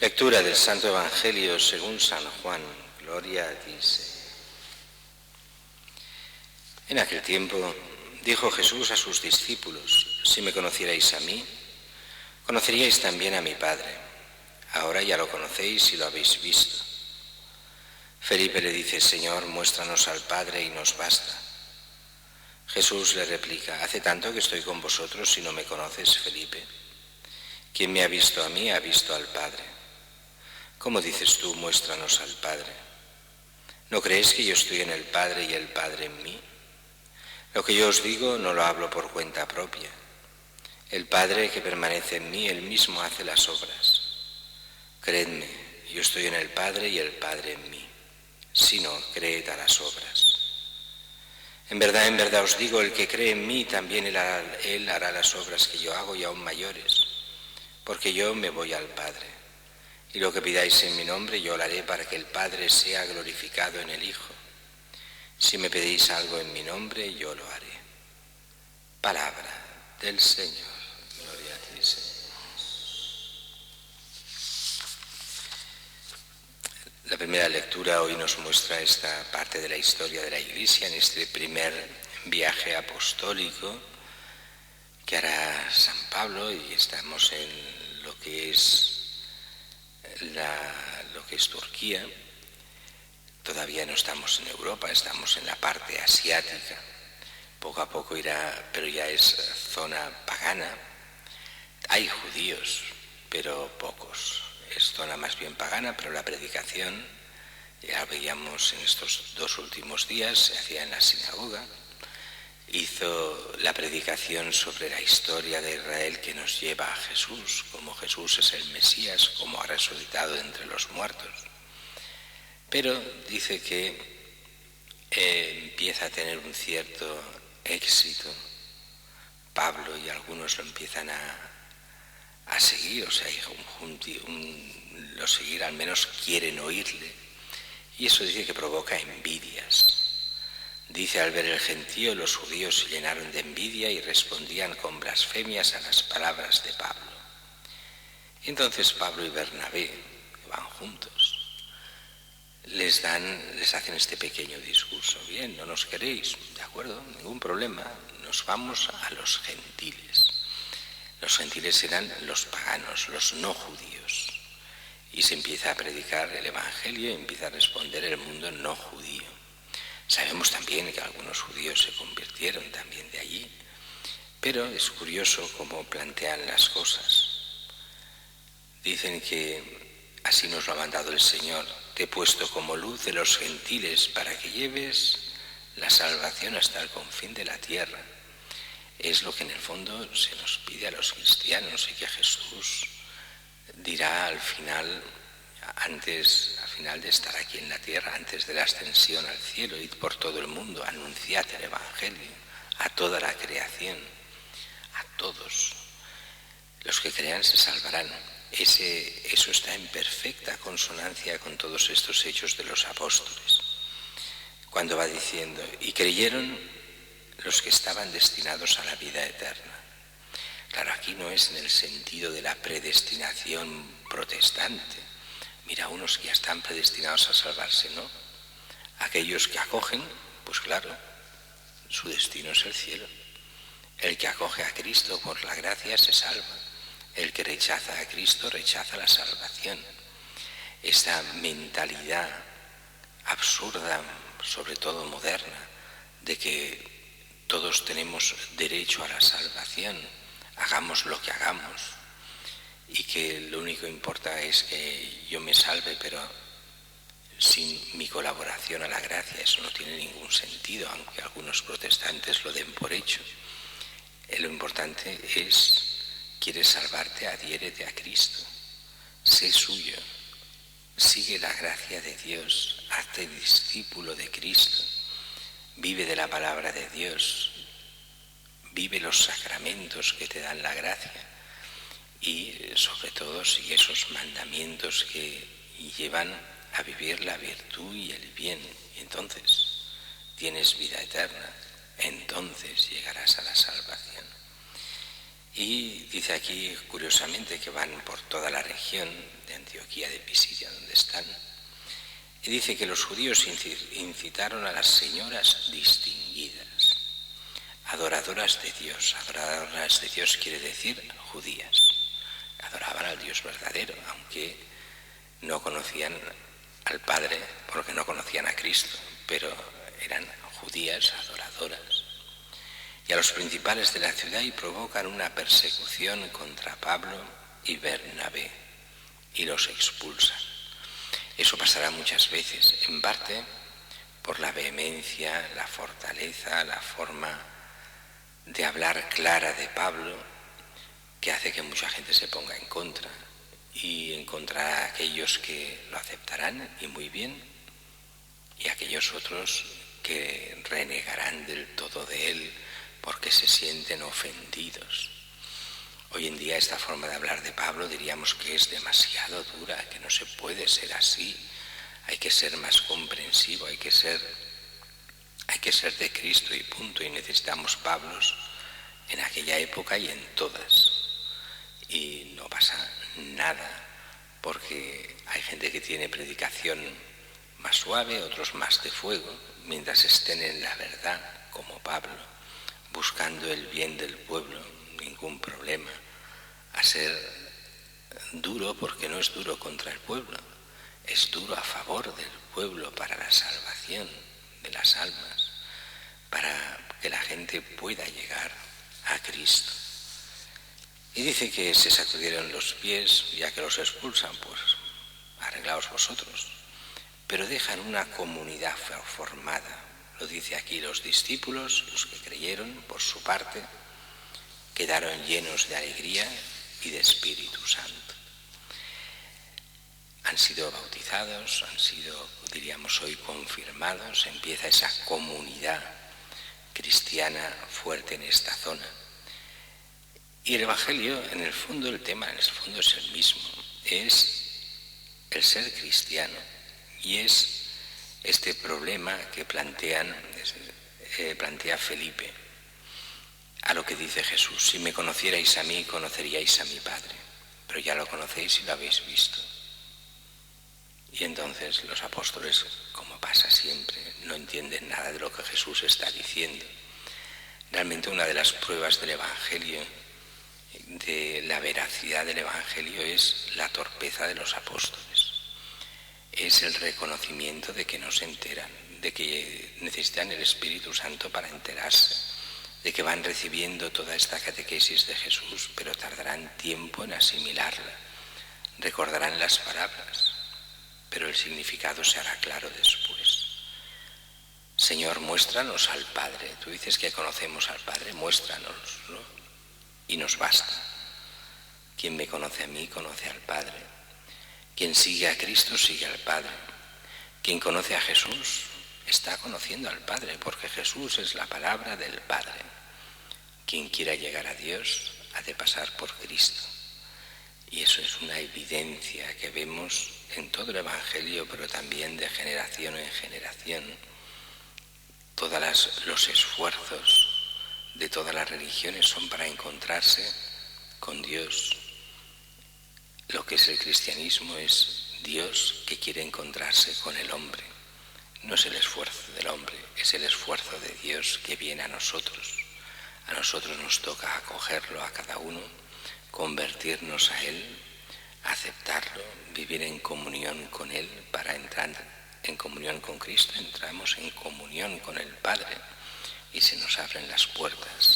Lectura del Santo Evangelio según San Juan. Gloria a ti, Señor. En aquel tiempo dijo Jesús a sus discípulos: si me conocierais a mí, conoceríais también a mi Padre. Ahora ya lo conocéis y lo habéis visto. Felipe le dice: Señor, muéstranos al Padre y nos basta. Jesús le replica: hace tanto que estoy con vosotros y no me conoces, Felipe. Quien me ha visto a mí ha visto al Padre. ¿Cómo dices tú, muéstranos al Padre? ¿No crees que yo estoy en el Padre y el Padre en mí? Lo que yo os digo no lo hablo por cuenta propia. El Padre que permanece en mí, él mismo hace las obras. Creedme, yo estoy en el Padre y el Padre en mí. Si no, creed a las obras. En verdad os digo, el que cree en mí, también él hará las obras que yo hago y aún mayores, porque yo me voy al Padre. Y lo que pidáis en mi nombre yo lo haré para que el Padre sea glorificado en el Hijo. Si me pedís algo en mi nombre, yo lo haré. Palabra del Señor. Gloria a ti, Señor. La primera lectura hoy nos muestra esta parte de la historia de la Iglesia en este primer viaje apostólico que hará San Pablo, y estamos en lo que es Turquía. Todavía no estamos en Europa, estamos en la parte asiática. Poco a poco irá, pero ya es zona pagana. Hay judíos, pero pocos. Es zona más bien pagana, pero la predicación, ya veíamos en estos 2 últimos días, se hacía en la sinagoga. Hizo la predicación sobre la historia de Israel que nos lleva a Jesús, como Jesús es el Mesías, como ha resucitado de entre los muertos. Pero dice que empieza a tener un cierto éxito Pablo, y algunos lo empiezan a seguir, o sea, lo seguir, al menos quieren oírle, y eso dice que provoca envidias. Dice: al ver el gentío, los judíos se llenaron de envidia y respondían con blasfemias a las palabras de Pablo. Y entonces Pablo y Bernabé, que van juntos, les hacen este pequeño discurso. Bien, no nos queréis, de acuerdo, ningún problema, nos vamos a los gentiles. Los gentiles eran los paganos, los no judíos. Y se empieza a predicar el Evangelio y empieza a responder el mundo no judío. Sabemos también que algunos judíos se convirtieron también de allí, pero es curioso cómo plantean las cosas. Dicen que así nos lo ha mandado el Señor: te he puesto como luz de los gentiles para que lleves la salvación hasta el confín de la tierra. Es lo que en el fondo se nos pide a los cristianos, y que Jesús dirá al final de estar aquí en la tierra, antes de la ascensión al cielo: id por todo el mundo, anunciad el Evangelio a toda la creación, a todos. Los que crean se salvarán. Eso está en perfecta consonancia con todos estos hechos de los apóstoles. Cuando va diciendo: y creyeron los que estaban destinados a la vida eterna. Claro, aquí no es en el sentido de la predestinación protestante. Mira, unos que ya están predestinados a salvarse, ¿no? Aquellos que acogen, pues claro, su destino es el cielo. El que acoge a Cristo por la gracia se salva. El que rechaza a Cristo rechaza la salvación. Esta mentalidad absurda, sobre todo moderna, de que todos tenemos derecho a la salvación, hagamos lo que hagamos, y que lo único que importa es que yo me salve, pero sin mi colaboración a la gracia eso no tiene ningún sentido, aunque algunos protestantes lo den por hecho. Lo importante es: quieres salvarte, adhiérete a Cristo, sé suyo, sigue la gracia de Dios, hazte discípulo de Cristo, vive de la palabra de Dios, vive los sacramentos que te dan la gracia, y sobre todo sigue esos mandamientos que llevan a vivir la virtud y el bien. Y entonces tienes vida eterna, entonces llegarás a la salvación. Y dice aquí, curiosamente, que van por toda la región de Antioquía de Pisidia, donde están. Y dice que los judíos incitaron a las señoras distinguidas, adoradoras de Dios. Adoradoras de Dios quiere decir judías. Adoraban al Dios verdadero, aunque no conocían al Padre, porque no conocían a Cristo, pero eran judías adoradoras. Y a los principales de la ciudad y provocan una persecución contra Pablo y Bernabé y los expulsan. Eso pasará muchas veces, en parte por la vehemencia, la fortaleza, la forma de hablar clara de Pablo, que hace que mucha gente se ponga en contra, y encontrará a aquellos que lo aceptarán y muy bien, y aquellos otros que renegarán del todo de él porque se sienten ofendidos. Hoy en día esta forma de hablar de Pablo diríamos que es demasiado dura, que no se puede ser así, hay que ser más comprensivo, hay que ser de Cristo y punto, y necesitamos Pablos en aquella época y en todas. Y no pasa nada, porque hay gente que tiene predicación más suave, otros más de fuego, mientras estén en la verdad, como Pablo, buscando el bien del pueblo, ningún problema. A ser duro, porque no es duro contra el pueblo, es duro a favor del pueblo para la salvación de las almas, para que la gente pueda llegar a Cristo. Y dice que se sacudieron los pies, ya que los expulsan, pues arreglaos vosotros. Pero dejan una comunidad formada. Lo dice aquí, los discípulos, los que creyeron, por su parte, quedaron llenos de alegría y de Espíritu Santo. Han sido bautizados, han sido, diríamos hoy, confirmados, empieza esa comunidad cristiana fuerte en esta zona. Y el Evangelio, en el fondo, el tema, en el fondo es el mismo, es el ser cristiano, y es este problema que plantea Felipe a lo que dice Jesús: si me conocierais a mí, conoceríais a mi Padre, pero ya lo conocéis y lo habéis visto. Y entonces los apóstoles, como pasa siempre, no entienden nada de lo que Jesús está diciendo. Realmente una de las pruebas del Evangelio, de la veracidad del Evangelio, es la torpeza de los apóstoles. Es el reconocimiento de que no se enteran, de que necesitan el Espíritu Santo para enterarse, de que van recibiendo toda esta catequesis de Jesús, pero tardarán tiempo en asimilarla. Recordarán las palabras, pero el significado se hará claro después. Señor, muéstranos al Padre. Tú dices que conocemos al Padre, muéstranoslo y nos basta. Quien me conoce a mí, conoce al Padre. Quien sigue a Cristo, sigue al Padre. Quien conoce a Jesús, está conociendo al Padre, porque Jesús es la palabra del Padre. Quien quiera llegar a Dios, ha de pasar por Cristo. Y eso es una evidencia que vemos en todo el Evangelio, pero también de generación en generación. Todos los esfuerzos de todas las religiones son para encontrarse con Dios. Lo que es el cristianismo es Dios que quiere encontrarse con el hombre. No es el esfuerzo del hombre, es el esfuerzo de Dios que viene a nosotros. A nosotros nos toca acogerlo a cada uno, convertirnos a Él, aceptarlo, vivir en comunión con Él. Para entrar en comunión con Cristo entramos en comunión con el Padre y se nos abren las puertas.